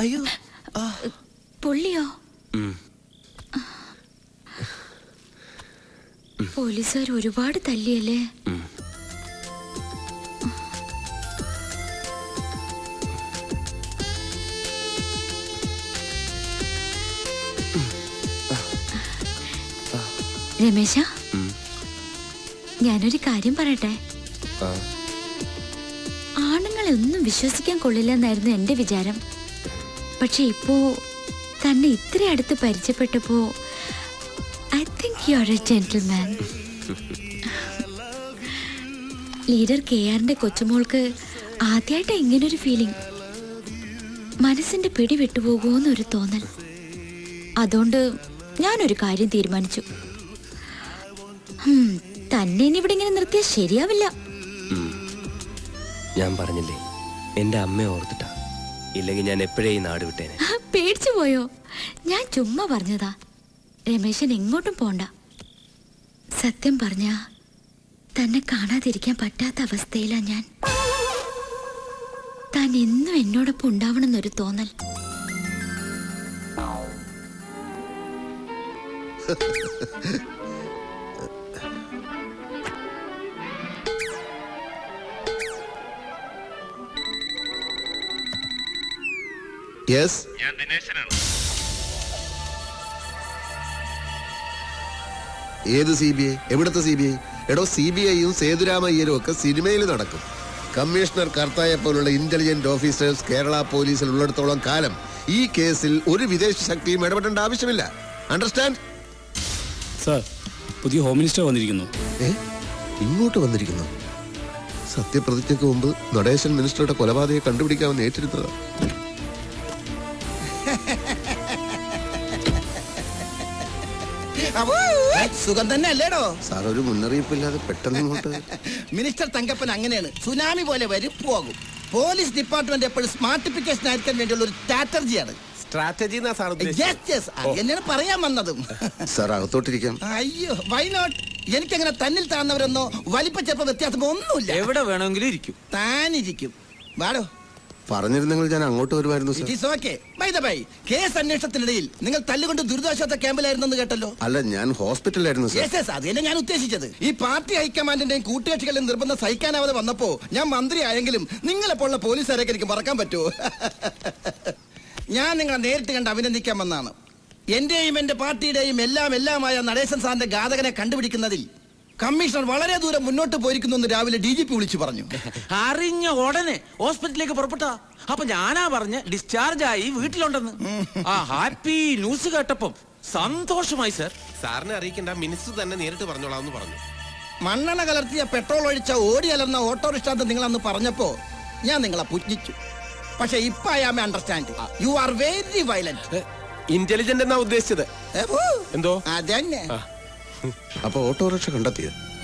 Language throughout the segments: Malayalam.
അയ്യോ പൊള്ളിയോ? പോലീസുകാർ ഒരുപാട് തല്ലിയല്ലേ? രമേശ, ഞാനൊരു കാര്യം പറയട്ടെ. ആണുങ്ങളെ ഒന്നും വിശ്വസിക്കാൻ കൊള്ളില്ലെന്നായിരുന്നു എന്റെ വിചാരം. പക്ഷെ ഇപ്പോ തന്നെ ഇത്ര അടുത്ത് പരിചയപ്പെട്ടപ്പോ I think you are a gentleman. Leader KRന്റെ കൊച്ചുമോൾക്ക് ആദ്യമായിട്ടാ ഇങ്ങനൊരു ഫീലിംഗ്. മനസ്സിന്റെ പിടി വിട്ടുപോകുമെന്നൊരു തോന്നൽ. അതുകൊണ്ട് ഞാനൊരു കാര്യം തീരുമാനിച്ചു. തന്നെ ഇനി ഇവിടെ ഇങ്ങനെ നിർത്തിയാൽ ശരിയാവില്ല. ഞാൻ പറഞ്ഞില്ലേ, എന്റെ അമ്മയെ ഓർത്തിട്ടാ. ഇല്ലെങ്കിൽ ഞാൻ എപ്പോഴേ ഈ നാട് വിട്ടേനെ. പേടിച്ചു പോയോ? ഞാൻ ചുമ്മാ പറഞ്ഞതാ. രമേശൻ എങ്ങോട്ടും പോണ്ട. സത്യം പറഞ്ഞ തന്നെ കാണാതിരിക്കാൻ പറ്റാത്ത അവസ്ഥയിലാ ഞാൻ. താൻ എന്നും എന്നോടൊപ്പം ഉണ്ടാവണമെന്നൊരു തോന്നൽ. ഞാൻ ദിനേശനാണ്. ഏത് CBI? എവിടത്തെ CBI? എടോ, CBIയും സേതുരാമയ്യരും ഒക്കെ സിനിമയിൽ നടക്കും. കമ്മീഷണർ കർത്തായെ പോലുള്ള ഇന്റലിജന്റ് ഓഫീസേഴ്സ് കേരള പോലീസിൽ ഉള്ളിടത്തോളം കാലം ഈ കേസിൽ ഒരു വിദേശ ശക്തിയും ഇടപെടേണ്ട ആവശ്യമില്ല. അണ്ടർസ്റ്റാൻഡ്? സർ, പുതിയ ഹോം മിനിസ്റ്റർ വന്നിരിക്കുന്നു. ഇങ്ങോട്ട് വന്നിരിക്കുന്നു? സത്യപ്രതിജ്ഞയ്ക്ക് മുമ്പ് നടേശൻ മിനിസ്റ്ററുടെ കൊലപാതകയെ കണ്ടുപിടിക്കാമെന്ന് ഏറ്റെടുത്തതാ. സുഖം തന്നെ അല്ലേടോ സാർ? ഒരു മുന്നറിയിപ്പില്ലാതെ പെട്ടെന്ന് ഇങ്ങോട്ട്. മിനിസ്റ്റർ തങ്കപ്പൻ അങ്ങനെയാണ്, സുനാമി പോലെ വരും പോകും. പോലീസ് ഡിപ്പാർട്ട്മെന്റ് എപ്പോഴും സ്മാർട്ടിഫിക്കേഷൻ ആയിരിക്കാൻ വേണ്ടിയുള്ള ഒരു സ്ട്രാറ്റജിയാണ്. സ്ട്രാറ്റജി എന്നെ പറയാൻ വന്നതും. സാർ, അകത്തോട്ടിരിക്കാം. അയ്യോ, വൈ നോട്ട്? എനിക്കങ്ങനെ തന്നിൽ താന്നവരെന്നോ വലിപ്പ ചെറുപ്പ വ്യത്യാസമോ ഒന്നുമില്ല. എവിടെ വേണമെങ്കിലും ഇരിക്കും. താനിരിക്കും. വാടോ. പറഞ്ഞിരുന്നെങ്കിൽ ഞാൻ അങ്ങോട്ട് വരുമായിരുന്നു. കേസ് അന്വേഷണത്തിനിടയിൽ നിങ്ങൾ തല്ലുകൊണ്ട് ദുരിതാശ്വാസ ക്യാമ്പിലായിരുന്നെന്ന് കേട്ടല്ലോ. അല്ല, ഞാൻ ഹോസ്പിറ്റലിലായിരുന്നു. അത് തന്നെ ഞാൻ ഉദ്ദേശിച്ചത്. ഈ പാർട്ടി ഹൈക്കമാൻഡിന്റെയും കൂട്ടുകക്ഷികളുടെയും നിർബന്ധം സഹിക്കാനാവാതെ വന്നപ്പോ ഞാൻ മന്ത്രി ആയെങ്കിലും നിങ്ങളെപ്പോലുള്ള പോലീസുകാരൊക്കെ എനിക്ക് മറക്കാൻ പറ്റുമോ? ഞാൻ നിങ്ങളെ നേരിട്ട് കണ്ട് അഭിനന്ദിക്കാൻ വന്നാണ്. എന്റെയും എന്റെ പാർട്ടിയുടെയും എല്ലാമായ നടേശൻ സാറിന്റെ ഘാതകനെ കണ്ടുപിടിക്കുന്നതിൽ കമ്മീഷണർ വളരെ ദൂരം മുന്നോട്ട് പോയിരിക്കുന്നു. രാവിലെ DGP വിളിച്ചു പറഞ്ഞു. അറിഞ്ഞ ഉടനെ ഹോസ്പിറ്റലിലേക്ക് പുറപ്പെട്ട. അപ്പൊ ഞാനാ പറഞ്ഞ് ഡിസ്ചാർജ് ആയി വീട്ടിലുണ്ടെന്ന്. ഹാപ്പി ന്യൂസ് കേട്ടപ്പം സന്തോഷമായി സർ. സാറിനെ അറിയിക്കേണ്ട, മിനിസ്റ്റർ തന്നെ നേരിട്ട് പറഞ്ഞോളാം പറഞ്ഞു. മണ്ണെണ്ണ കലർത്തിയ പെട്രോൾ ഒഴിച്ച ഓടി അലർന്ന ഓട്ടോറിക്ഷ നിങ്ങൾ അന്ന് പറഞ്ഞപ്പോ ഞാൻ നിങ്ങളെ പുച്ഛിച്ചു. പക്ഷെ ഇപ്പൊ I am understand. You are very violent. Intelligent എന്നാ ഉദ്ദേശിച്ചത്. എന്തോ അതന്നെ. അപ്പൊ ഓട്ടോറിക്ഷ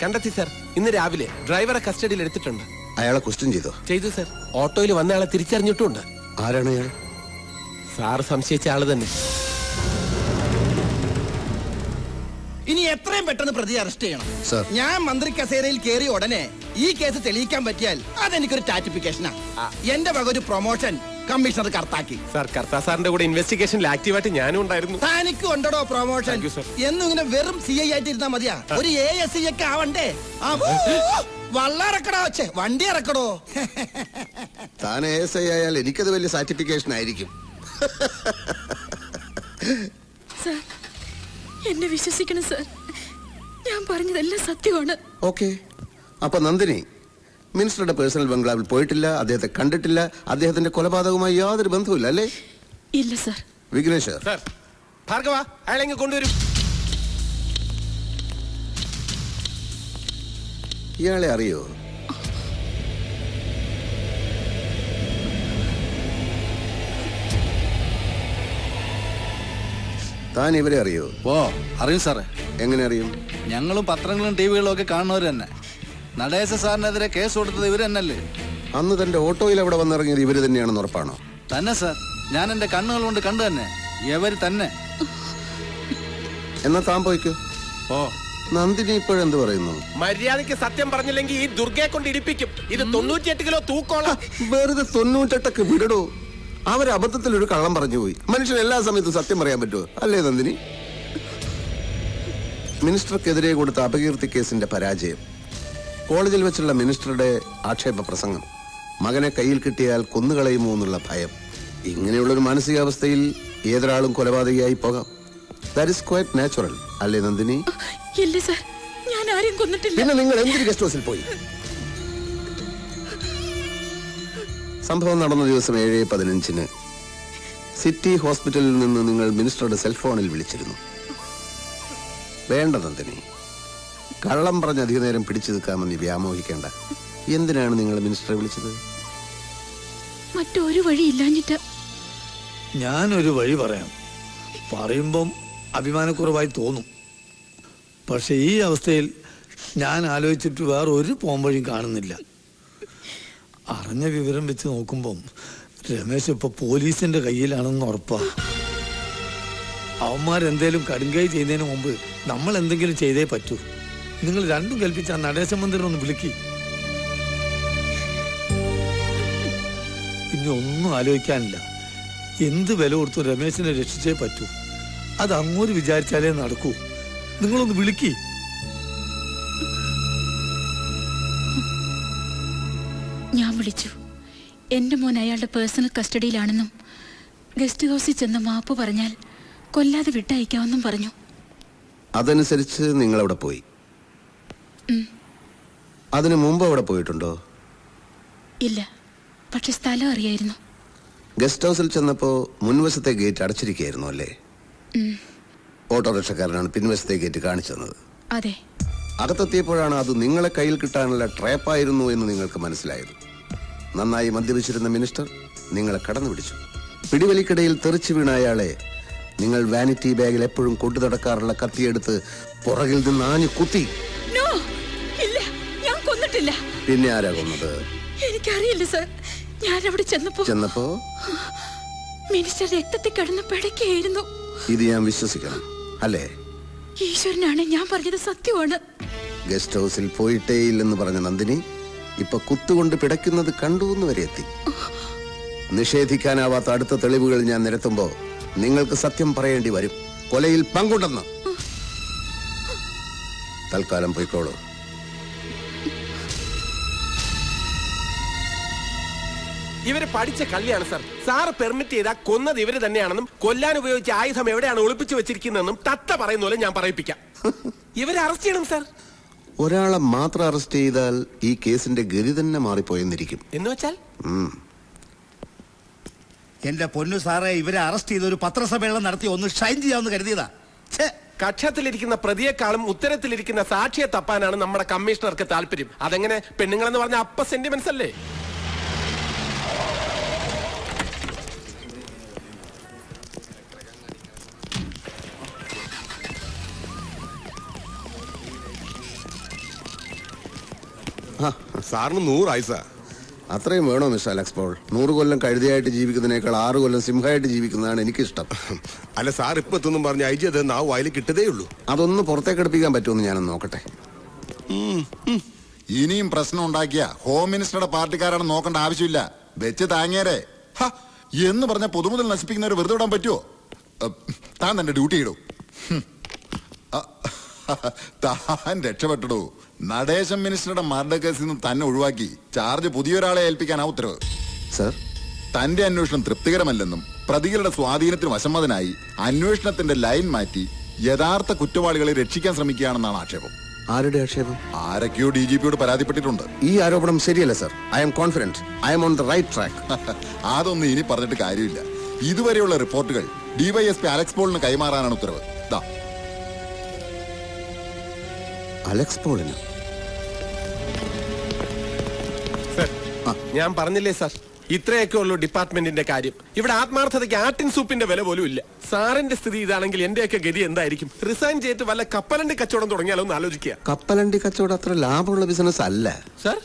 കണ്ടെത്തി സാർ. ഇന്ന് രാവിലെ ഡ്രൈവറെ കസ്റ്റഡിയിൽ എടുത്തിട്ടുണ്ട്. അയാളെ ക്വസ്റ്റ്യൻ ചെയ്തു സാർ. ഓട്ടോയിൽ വന്ന ആളെ തിരിച്ചറിഞ്ഞിട്ടുണ്ട്. ആരാണ് അയാൾ? സാർ സംശയിച്ച ആള് തന്നെ. ഇനി എത്രയും പെട്ടെന്ന് പ്രതി അറസ്റ്റ് ചെയ്യണം. ഞാൻ മന്ത്രി കസേരയിൽ കയറി ഉടനെ ഈ കേസ് തെളിയിക്കാൻ പറ്റിയാൽ അതെനിക്കൊരു സ്റ്റാറ്റിഫിക്കേഷനാ. എന്റെ വക ഒരു പ്രൊമോഷൻ കമ്മീഷണർ കർത്താക്കി. സാർ, കർത്താ സാറിന്റെ കൂടെ ഇൻവെസ്റ്റിഗേഷനിൽ ആക്റ്റീവായിട്ട് ഞാനും ഉണ്ടായിരുന്നു. തനിക്ക് ഉണ്ടോ പ്രൊമോഷൻ? എന്നും ഇങ്ങനെ വെറും CI ആയിട്ട് ഇരുന്നാ മതിയാ? ഒരു ASI ഒക്കെ ആവണ്ടേ? വള്ളറക്കടോ, വണ്ടി ഇറക്കടോ. താൻ ASI ആയാൽ എനിക്കത് വലിയ സർട്ടിഫിക്കേഷൻ ആയിരിക്കും. എന്നെ വിശ്വസിക്കണം സർ, ഞാൻ പറഞ്ഞതെല്ലാം സത്യമാണ്. ഓക്കെ. അപ്പൊ നന്ദിനി മിനിസ്റ്ററുടെ പേഴ്സണൽ ബംഗ്ലാവിൽ പോയിട്ടില്ല, അദ്ദേഹത്തെ കണ്ടിട്ടില്ല, അദ്ദേഹത്തിന്റെ കൊലപാതകവുമായി യാതൊരു ബന്ധവുമില്ല അല്ലേ? ഇല്ല സർ. വിഘ്നേഷ് ഭാർഗവ, അയാളെങ്ങ് കൊണ്ടുവരും. ഇയാളെ അറിയോ? താൻ ഇവരെ അറിയോ? അറിയും സാറേ. എങ്ങനെ അറിയും? ഞങ്ങളും പത്രങ്ങളും ടിവികളും ഒക്കെ കാണുന്നവർ തന്നെ. നടേശ സാറിനെതിരെ കേസ് കൊടുത്തത് ഇവര് തന്നെയല്ലേ? അന്ന് തന്റെ ഓട്ടോയിൽ അവിടെ വന്നിറങ്ങിയത് ഇവര് തന്നെയാണെന്ന് ഉറപ്പാണോ? തന്നെ സാർ, ഞാൻ എന്റെ കണ്ണുകൾ കൊണ്ട് കണ്ടു തന്നെ. ഇവര് തന്നെ. എന്നാ താൻ പോയിക്കോ. നന്ദിനി ഇപ്പോഴെന്ത് പറയുന്നു? മര്യാദയ്ക്ക് സത്യം പറഞ്ഞില്ലെങ്കിൽ ഈ ദുർഗയെ കൊണ്ട് ഇടിപ്പിക്കും. ഇത് 98 കിലോ തൂക്കോളം. വെറുതെ 98 വിടടോ. അവർ അബദ്ധത്തിൽ ഒരു കള്ളം പറഞ്ഞു പോയി. മനുഷ്യൻ എല്ലാ സമയത്തും സത്യം പറയാൻ പറ്റുമോ? അല്ലേ നന്ദിനി? മിനിസ്റ്റർക്കെതിരെ കൊടുത്ത അപകീർത്തി കേസിന്റെ പരാജയം, കോളേജിൽ വെച്ചുള്ള മിനിസ്റ്ററുടെ ആക്ഷേപ പ്രസംഗം, മകനെ കയ്യിൽ കിട്ടിയാൽ കൊന്നുകളയുമോ എന്നുള്ള ഭയം, ഇങ്ങനെയുള്ളൊരു മാനസികാവസ്ഥയിൽ ഏതൊരാളും കൊലപാതകയായി പോകാം. ദാറ്റ് ഈസ് ക്വൈറ്റ് നാച്ചുറൽ, അല്ലേ നന്ദിനി? ഇല്ല സർ, ഞാൻ ആരെയും കൊന്നിട്ടില്ല. പിന്നെ നിങ്ങൾ എന്തൊരു ഗസ്റ്റ് ഹൗസിൽ പോയി? സംഭവം നടന്ന ദിവസം 7:15 സിറ്റി ഹോസ്പിറ്റലിൽ നിന്ന് നിങ്ങൾ മിനിസ്റ്ററുടെ സെൽഫോണിൽ വിളിച്ചിരുന്നു. വേണ്ട നന്ദിനി, കള്ളം പറഞ്ഞ് അധിക നേരം പിടിച്ചു നിൽക്കാമെന്ന് വ്യാമോഹിക്കേണ്ട. എന്തിനാണ് നിങ്ങൾ മിനിസ്റ്ററെ വിളിച്ചത്? മറ്റൊരു വഴി ഇല്ലാഞ്ഞിട്ട്. ഞാനൊരു വഴി പറയാം. പറയുമ്പം അഭിമാനക്കുറവായി തോന്നും. പക്ഷെ ഈ അവസ്ഥയിൽ ഞാൻ ആലോചിച്ചിട്ട് വേറെ ഒരു പോംവഴിയും കാണുന്നില്ല. അറിഞ്ഞ വിവരം വെച്ച് നോക്കുമ്പം രമേശ് ഇപ്പൊ പോലീസിന്റെ കയ്യിലാണെന്ന് ഉറപ്പാ. അവന്മാരെന്തേലും കടുങ്കൈ ചെയ്യുന്നതിന് മുമ്പ് നമ്മൾ എന്തെങ്കിലും ചെയ്തേ പറ്റൂ. നിങ്ങൾ രണ്ടും കൽപ്പിച്ച ആ നടേശ മന്ദിരം ഒന്ന് വിളിക്കി. ഇനി ഒന്നും ആലോചിക്കാനില്ല. എന്ത് വില കൊടുത്തു രമേശിനെ രക്ഷിച്ചേ പറ്റൂ. അത് അങ്ങോട്ട് വിചാരിച്ചാലേ നടക്കൂ. നിങ്ങളൊന്ന് വിളിക്കി. ഞാൻ വിളിച്ചു. എന്റെ മോൻ അയാളുടെ പേഴ്സണൽ കസ്റ്റഡിയിലാണെന്നും ഗസ്റ്റ് ഹൗസിൽ ചെന്ന് മാപ്പ് പറഞ്ഞാൽ കൊല്ലാതെ വിട്ടയക്കാമെന്നും പറഞ്ഞു. അതനുസരിച്ച് നിങ്ങൾ അവിടെ പോയി. അതിനു മുമ്പ് അവിടെ പോയിട്ടുണ്ടോ? ഇല്ല, പക്ഷെ സ്ഥലം അറിയായിരുന്നു. ഗസ്റ്റ് ഹൗസിൽ ചെന്നപ്പോ മുൻവശത്തെ ഗേറ്റ് അടച്ചിരിക്കുകയായിരുന്നു അല്ലേ? ഓട്ടോറിക്ഷക്കാരനാണ് പിൻവശത്തെ ഗേറ്റ് കാണിച്ചു തന്നത്. അതെ. അകത്തെത്തിയപ്പോഴാണ് അത് നിങ്ങളെ കയ്യിൽ കിട്ടാനുള്ള ട്രാപ്പായിരുന്നു എന്ന് നിങ്ങൾക്ക് മനസ്സിലായത്. നന്നായി മദ്യപിച്ചിരുന്ന മിനിസ്റ്റർ നിങ്ങളെ കടന്നു പിടിച്ചു. പിടിവലിക്കിടയിൽ തെറിച്ചു വീണ അയാളെ നിങ്ങൾ വാനിറ്റി ബാഗിൽ എപ്പോഴും കൊണ്ടു നടക്കാറുള്ള കത്തിയെടുത്ത് പുറകിൽ നിന്ന് ആഞ്ഞു കുത്തി. പിന്നെ ആരാ കൊന്നത്? എനിക്കറിയില്ല സർ. ഞാൻ അവിടെ ചെന്നപ്പോ മിനിസ്റ്റർ രക്തത്തിൽ കിടന്ന് പിടയ്ക്കായിരുന്നു. ഇത് ഞാൻ വിശ്വസിക്കണം അല്ലേ? ഈശ്വരനാണ്, ഞാൻ പറഞ്ഞത് സത്യമാണ്. ഗസ്റ്റ് ഹൗസിൽ പോയിട്ടേ ഇല്ലെന്ന് പറഞ്ഞ നന്ദിനി ഇപ്പൊ കുത്തുകൊണ്ട് പിടയ്ക്കുന്നത് കണ്ടു എന്ന് വരെ എത്തി. നിഷേധിക്കാനാവാത്ത അടുത്ത തെളിവുകൾ ഞാൻ നിരത്തുമ്പോ നിങ്ങൾക്ക് സത്യം പറയേണ്ടി വരും. കൊലയിൽ പങ്കുണ്ടെന്ന്. തൽക്കാലം പോയിക്കോളൂ. ഇവര് പഠിച്ച കള്ളിയാണ് സാർ. സാറ് പെർമിറ്റ് ചെയ്താൽ കൊന്നത് ഇവര് തന്നെയാണെന്നും കൊല്ലാൻ ഉപയോഗിച്ച ആയുധം എവിടെയാണ് ഒളിപ്പിച്ചു വെച്ചിരിക്കുന്നതെന്നും തത്ത പറയുന്ന പോലെ ഞാൻ പറയിപ്പിക്കാം. ഇവരെ അറസ്റ്റ് ചെയ്യണം സാർ. ഒരാളെ മാത്രം അറസ്റ്റ് ചെയ്താൽ ഈ കേസിന്റെ ഗതി തന്നെ മാറിപ്പോയെന്നിരിക്കും. എന്ന് വെച്ചാൽ എന്റെ പൊന്നു സാറേ, ഇവരെ അറസ്റ്റ് ചെയ്ത് ഒരു പത്രസമ്മേളനം നടത്തി ഒന്ന് ഷൈൻ ചെയ്യാമെന്ന് കരുതിയതാ. കക്ഷത്തിലിരിക്കുന്ന പ്രതിയെക്കാളും ഉത്തരത്തിലിരിക്കുന്ന സാക്ഷിയെ തപ്പാനാണ് നമ്മുടെ കമ്മീഷണർക്ക് താല്പര്യം. അതെങ്ങനെ? പെണ്ണുങ്ങളെന്ന് പറഞ്ഞ അപ്പ സെന്റിമെന്റ്സ് അല്ലേ? സാറിന് 100 ആയുസാ. അത്രയും വേണോ മിസ്റ്റർ അലക്സ് പോൾ? 100 കൊല്ലം കഴുതിയായിട്ട് ജീവിക്കുന്നതിനേക്കാൾ 6 കൊല്ലം സിംഹമായിട്ട് ജീവിക്കുന്നതാണ് എനിക്കിഷ്ടം. അല്ല സാർ ഇപ്പൊ എത്തുന്നും പറഞ്ഞ ഐജി അത് നാവ് വായിൽ കിട്ടതേ ഉള്ളൂ. അതൊന്ന് പുറത്തേക്ക് എടുപ്പിക്കാൻ പറ്റുമെന്ന് ഞാനൊന്ന് നോക്കട്ടെ. ഇനിയും പ്രശ്നം ഉണ്ടാക്കിയ ഹോം മിനിസ്റ്ററുടെ പാർട്ടിക്കാരാണ് നോക്കേണ്ട ആവശ്യമില്ല. വെച്ച് താങ്ങിയരെ എന്ന് പറഞ്ഞ പൊതുമുതൽ നശിപ്പിക്കുന്നവർ വെറുതെ വിടാൻ പറ്റുമോ? താൻ തന്റെ ഡ്യൂട്ടി ഇടൂ. താൻ രക്ഷപ്പെട്ടിടൂ. നടേശൻ മിനിസ്റ്ററുടെ മർഡർ കേസിൽ നിന്ന് തന്നെ ഒഴിവാക്കി ചാർജ് പുതിയൊരാളെ ഏൽപ്പിക്കാൻ ആ ഉത്തരവ്. സർ, തന്റെ അന്വേഷണം തൃപ്തികരമല്ലെന്നും പ്രതികളുടെ സ്വാധീനത്തിന് വശംവദനായി അന്വേഷണത്തിന്റെ ലൈൻ മാറ്റി യഥാർത്ഥ കുറ്റവാളികളെ രക്ഷിക്കാൻ ശ്രമിക്കുകയാണെന്നാണ് ആക്ഷേപം. ആരുടെ ആക്ഷേപം? ആരൊക്കെയോ DGPയോട് പരാതിപ്പെട്ടിട്ടുണ്ട്. ഈ ആരോപണം ശരിയല്ല sir. I'm confident. I'm on the right track. അതൊന്നും ഇനി പറഞ്ഞിട്ട് കാര്യമില്ല. ഇതുവരെയുള്ള റിപ്പോർട്ടുകൾ DYSP അലക്സ് പോളിന് കൈമാറാനാണ് ഉത്തരവ്. അലക്സ് പോളിന്? ഞാൻ പറഞ്ഞില്ലേ സാർ, ഇത്രയൊക്കെ ഉള്ളൂ ഡിപ്പാർട്ട്മെന്റിന്റെ കാര്യം. ഇവിടെ ആത്മാർത്ഥതയ്ക്ക് ആട്ടിൻ സൂപ്പിന്റെ വില പോലും ഇല്ല. സാറിന്റെ സ്ഥിതി ഇതാണെങ്കിൽ എന്റെയൊക്കെ ഗതി എന്തായിരിക്കും? റിസൈൻ ചെയ്തിട്ട് വല്ല കപ്പലണ്ടി കച്ചവടം തുടങ്ങിയാലോ എന്ന് ആലോചിക്കുക. കപ്പലണ്ടി കച്ചവടം അത്ര ലാഭമുള്ള ബിസിനസ് അല്ല സാർ.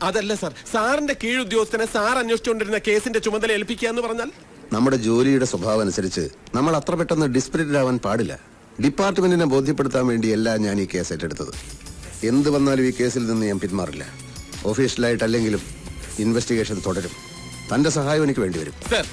അതല്ല സാർ, സാറിന്റെ കീഴുദ്യോഗസ്ഥനെ സാർ അന്വേഷിച്ചുകൊണ്ടിരുന്ന കേസിന്റെ ചുമതല ഏൽപ്പിക്കുക എന്ന് പറഞ്ഞാൽ? നമ്മുടെ ജോലിയുടെ സ്വഭാവം അനുസരിച്ച് നമ്മൾ അത്ര പെട്ടെന്ന് ഡിസ്പിരിറ്റഡ് ആവാൻ പാടില്ല. ഡിപ്പാർട്ട്മെന്റിനെ ബോധ്യപ്പെടുത്താൻ വേണ്ടിയല്ല ഞാൻ ഈ കേസ് ഏറ്റെടുത്തത്. എന്ത് വന്നാലും ഈ കേസിൽ നിന്ന് ഞാൻ പിന്മാറില്ല. ഒഫീഷ്യലായിട്ടല്ലെങ്കിലും ഇൻവെസ്റ്റിഗേഷൻ തുടരും. തന്റെ സഹായം എനിക്ക് വേണ്ടി വരും. സർ